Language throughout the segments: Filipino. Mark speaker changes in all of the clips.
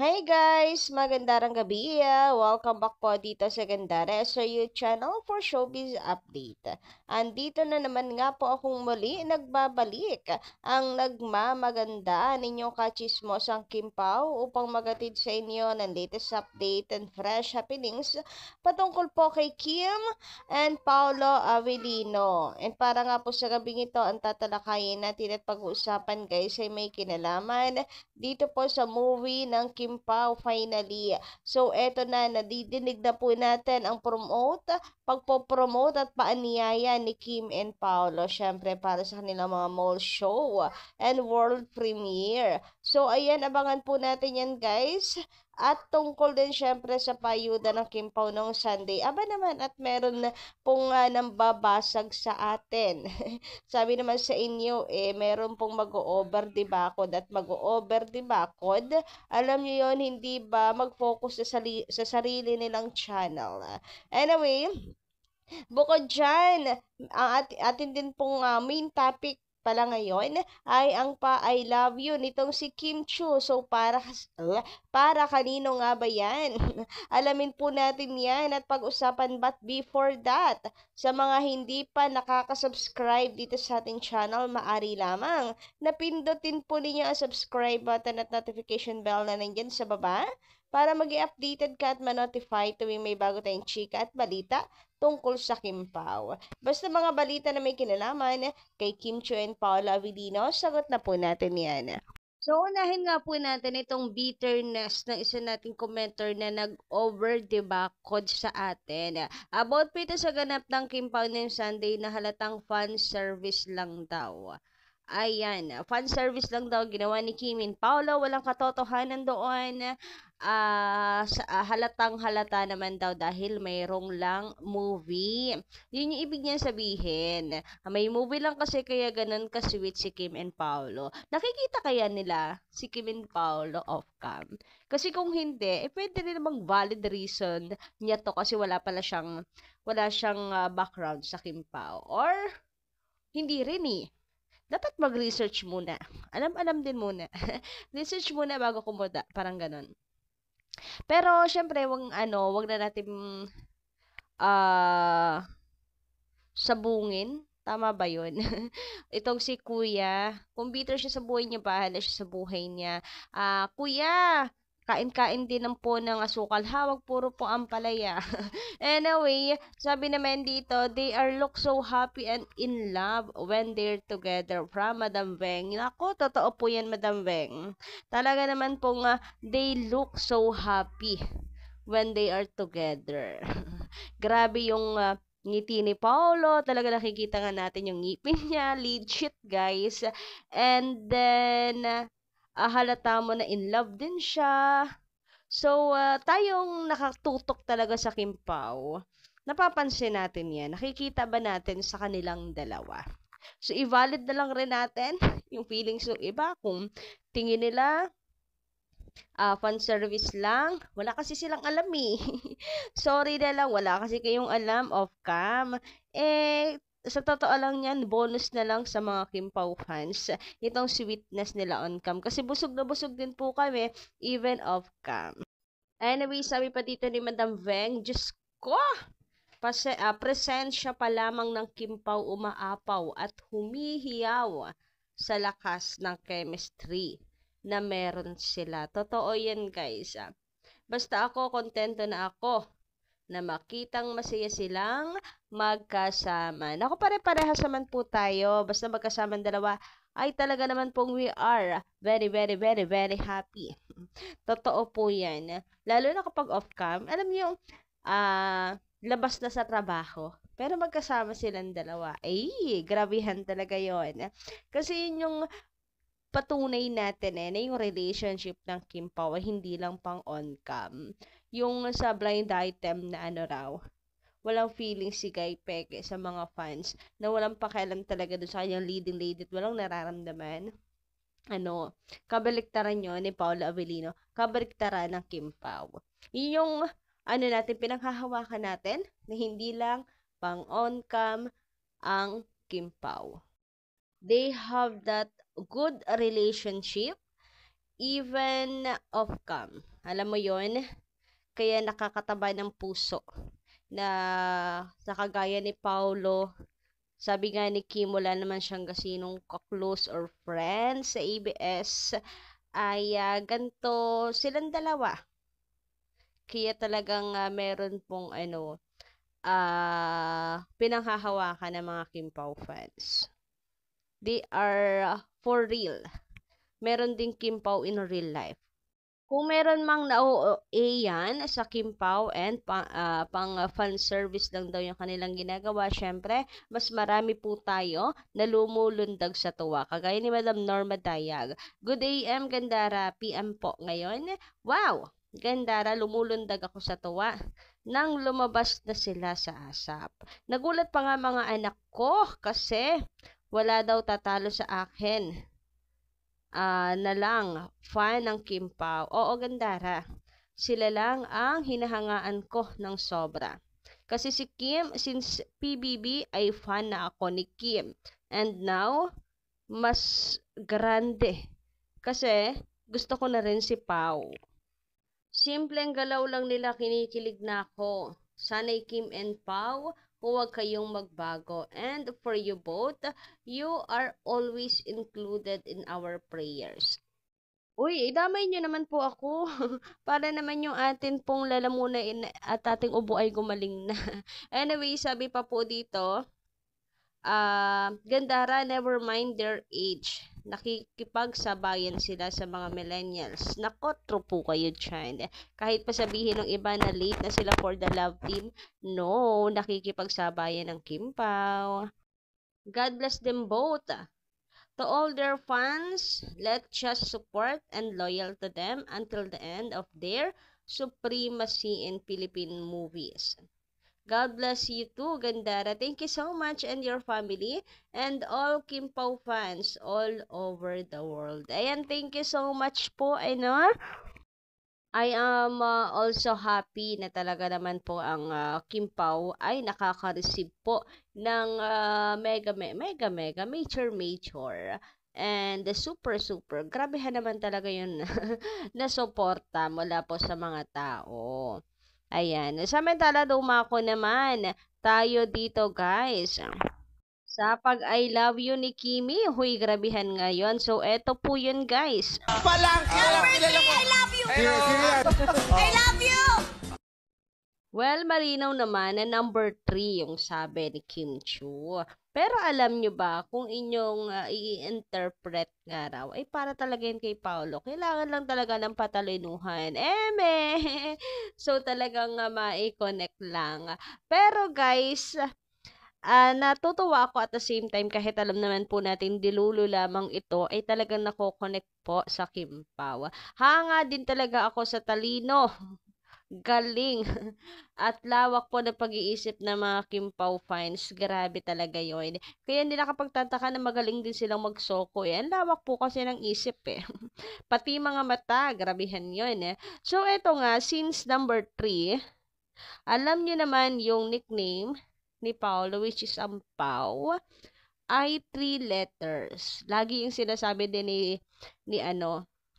Speaker 1: Hi guys! Magandang gabi. Welcome back po dito sa Gandara sa YouTube channel for Showbiz Update. Andito na naman nga po akong muli nagbabalik ang nagmamaganda ninyong kachismosang Kim Pao upang magatid sa inyo ng latest update and fresh happenings patungkol po kay Kim and Paolo Avellino. And para nga po sa gabing ito, ang tatalakayin natin at pag-uusapan guys ay may kinalaman dito po sa movie ng Kim Pao finally. So eto na, nadidinig na po natin ang pagpo-promote at paaniyaya ni Kim and Paolo. Syempre para sa kanilang mga mall show and world premiere. So ayan, abangan po natin yan guys. At tungkol din syempre sa payuda ng Kim Pao noong Sunday. Aba naman at meron na pong nambabasag sa atin. Sabi naman sa inyo, meron pong mag-o-over debakod at mag-o-over debakod. Alam niyo yon, hindi ba mag-focus sa sarili nilang channel. Anyway, bukod dyan, ang atin din pong main topic pala ngayon ay ang I love you nitong si Kim Chu. So para kanino nga ba yan? Alamin po natin yan at pag-usapan, but before that, sa mga hindi pa nakaka-subscribe dito sa ating channel, maari lamang napindutin po ninyo ang subscribe button at notification bell na nandyan sa baba para mag-i-updated ka at ma-notify tuwing may bago tayong chika at balita tungkol sa Kim Pao. Basta mga balita na may kinalaman kay Kim Chiu and Paolo Avellino, sagot na po natin yan. So, unahin nga po natin itong bitterness ng isa nating commenter na nag-over debakod sa atin. About po ito sa ganap ng Kim Pao ng Sunday na halatang fan service lang daw. Ayan, fan service lang daw ginawa ni Kim and Paolo, walang katotohanan doon. Halatang halata naman daw dahil mayroong lang movie. Yun yung ibig niya sabihin. May movie lang kasi kaya ganun ka-sweet si Kim and Paolo. Nakikita kaya nila si Kim and Paolo off-cam? Kasi kung hindi, pwede rin namang valid reason niya to kasi wala siyang background sa Kim Pao. Or, hindi rin eh. Dapat mag-research muna. Alam din muna. Research muna bago kumuda. Parang ganon. Pero, syempre, wag na natin sabungin. Tama ba yun? Itong si Kuya, kung bitter siya sa buhay niya, bahala siya sa buhay niya. Kuya, kain-kain din ng po ng asukal. Hawag puro po ang palaya. Anyway, sabi naman dito, they are look so happy and in love when they're together. From Madam Weng. Nako, totoo po yan, Madam Weng. Talaga naman pong they look so happy when they are together. Grabe yung ngiti ni Paolo. Talaga nakikita nga natin yung ngipin niya. Legit, guys. And then, halata mo na in love din siya. So, tayong nakatutok talaga sa Kim Pao, napapansin natin yan. Nakikita ba natin sa kanilang dalawa? So, i-valid na lang rin natin yung feelings ng iba. Kung tingin nila, fan service lang, wala kasi silang alam eh. Sorry na lang, wala kasi kayong alam off-cam. Sa totoo lang yan, bonus na lang sa mga Kim Pao fans itong sweetness nila on cam. Kasi busog na busog din po kami, even off cam. Anyway, sabi pa dito ni Madam Veng, Diyos ko, presensya pa lamang ng Kim Pao umaapaw at humihiyaw sa lakas ng chemistry na meron sila. Totoo yan guys. Basta ako, kontento na ako na makitang masaya silang magkasama. Naku, pare-parehas naman po tayo. Basta magkasama dalawa, ay talaga naman pong we are very, very, very, very happy. Totoo po yan. Lalo na kapag off-cam, alam niyo, labas na sa trabaho. Pero magkasama silang dalawa. Grabihan talaga yon. Kasi yun yung patunay natin na yung relationship ng Kim Pao ay hindi lang pang on-cam. Yung sa blind item na raw, walang feeling si Guy Peke sa mga fans na walang pakialam talaga doon sa kanyang leading lady at walang nararamdaman. Kabaliktaran nyo ni Paolo Avellino, kabaliktaran ng Kim Pao. Yun yung natin, pinanghahawakan natin na hindi lang pang on-cam ang Kim Pao. They have that good relationship even of calm. Alam mo yon? Kaya nakakataba ng puso na sa kagaya ni Paulo, sabi nga ni Kim, wala naman siyang kasinong ka-close or friends sa ABS, ay ganito silang dalawa. Kaya talagang meron pong pinanghahawakan ng mga Kim Pao fans. They are for real. Meron din Kim Pao in real life. Kung meron mang yan sa Kim Pao and pang fan service lang daw yung kanilang ginagawa, syempre, mas marami po tayo na lumulundag sa tuwa. Kagaya ni Madam Norma Dayag. Good AM, Gandara. PM po ngayon. Wow! Gandara, lumulundag ako sa tuwa nang lumabas na sila sa ASAP. Nagulat pa nga mga anak ko kasi wala daw tatalo sa akin. Na lang, fan ng Kim Pao. Oo, Gandara. Sila lang ang hinahangaan ko ng sobra. Kasi si Kim, since PBB, ay fan na ako ni Kim. And now, mas grande. Kasi gusto ko na rin si Pao. Simpleng galaw lang nila, kinikilig na ako. Sana'y Kim and Pao, huwag kayong magbago. And for you both, you are always included in our prayers. Uy, idamay nyo naman po ako. Para naman yung atin pong lalamunain at ating ubo ay gumaling na. Anyway, sabi pa po dito, Gandara, never mind their age. Nakikipagsabayan sila sa mga millennials. Nako, true po kayo dyan. Kahit pa sabihin ng iba na late na sila for the love team, no, nakikipagsabayan ng Kim Pao. God bless them both. To all their fans, let's just support and loyal to them until the end of their supremacy in Philippine movies. God bless you too, Gandara. Thank you so much and your family and all Kim Pao fans all over the world. Ayan, thank you so much po, Ainor. I am also happy na talaga naman po ang Kim Pao ay nakaka-receive po ng mega major and super grabehan naman talaga yun na suporta mula po sa mga tao. Ayan. Samantala, dumako naman tayo dito, guys. Sa pag-I love you ni Kimi, huy, grabihan ngayon. So, eto po yun, guys.
Speaker 2: Palang, kilala mo.
Speaker 3: I love you!
Speaker 2: I
Speaker 3: love you!
Speaker 1: Well, malinaw naman na number 3 yung sabi ni Kim Chu. Pero alam nyo ba, kung inyong i-interpret nga raw, ay para talaga yun kay Paolo. Kailangan lang talaga ng patalinuhan. So, talagang ma-connect lang. Pero guys, natutuwa ako at the same time kahit alam naman po natin dilulo lamang ito ay talagang nako-connect po sa Kim Pao. Hanga din talaga ako sa talino, galing at lawak po ng pag-iisip ng mga Kim Pao fans. Grabe talaga yun. Kaya hindi nakapagtataka na magaling din silang magsoko. Ang lawak po kasi ng isip Pati mga mata, grabihan yun So eto nga, since number 3, alam niyo naman yung nickname ni Paolo, which is ang Pao, ay 3 letters. Lagi yung sinasabi din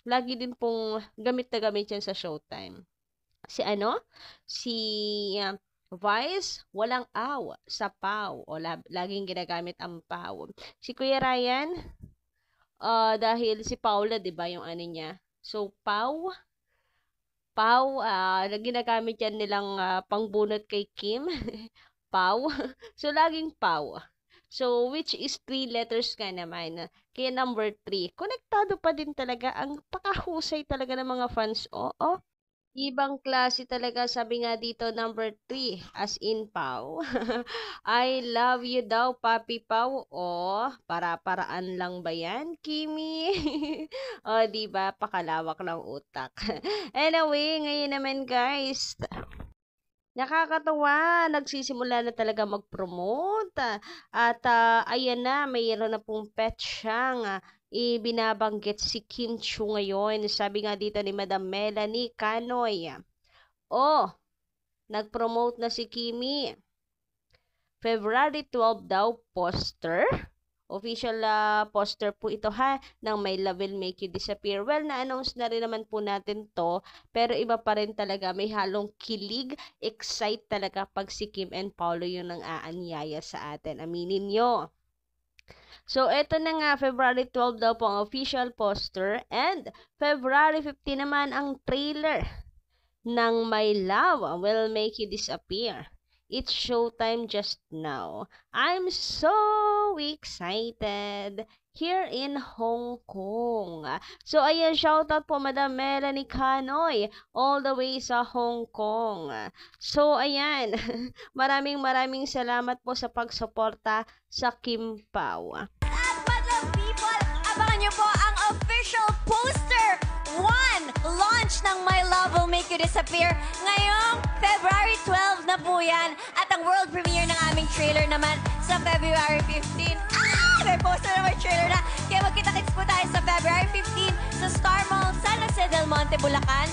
Speaker 1: lagi din pong gamit na gamit yan sa Showtime. Si Vice, walang aw sa Pao. O laging ginagamit ang Pao. Si Kuya Ryan, dahil si Paula, 'di ba, yung niya. So Pao, ginagamit yan nilang pangbunot kay Kim. Pao. So, laging Pao. So, which is 3 letters ka naman. Kaya number 3, konektado pa din talaga. Ang pakahusay talaga ng mga fans. Oo. Ibang klase talaga. Sabi nga dito, number 3, as in Pao. I love you daw, Papi Pao. O, para-paraan lang ba yan, Kimi? O, diba? Pakalawak ng utak. Anyway, ngayon naman, guys, nakakatawa, nagsisimula na talaga mag-promote. At ayan na, mayroon na pong pet siyang ibinabanggit si Kim Chu ngayon. Sabi nga dito ni Madam Melanie Canoy, nag-promote na si Kimi. February 12 daw, poster. Official poster po ito ha, ng My Love Will Make You Disappear. Well, na-announce na rin naman po natin to, pero iba pa rin talaga. May halong kilig, excite talaga pag si Kim and Paolo yung nang aanyaya sa atin. Aminin nyo. So, eto na nga, February 12 daw po ang official poster and February 15 naman ang trailer ng My Love Will Make You Disappear. It's showtime just now. I'm so excited here in Hong Kong. So, ayan, shoutout po Madam Melanie Canoy all the way sa Hong Kong. So, ayan, maraming salamat po sa pagsuporta sa Kim Pao.
Speaker 3: At Madlang People, abangan niyo po ang official poster 1 launch ng My Love Will Make You Disappear ngayong February 12 na po yan. At ang world premiere ng aming trailer naman sa February 15. May poster na may trailer na. Kaya magkita-kits po tayo sa February 15 sa Star Mall, San Jose del Monte, Bulacan.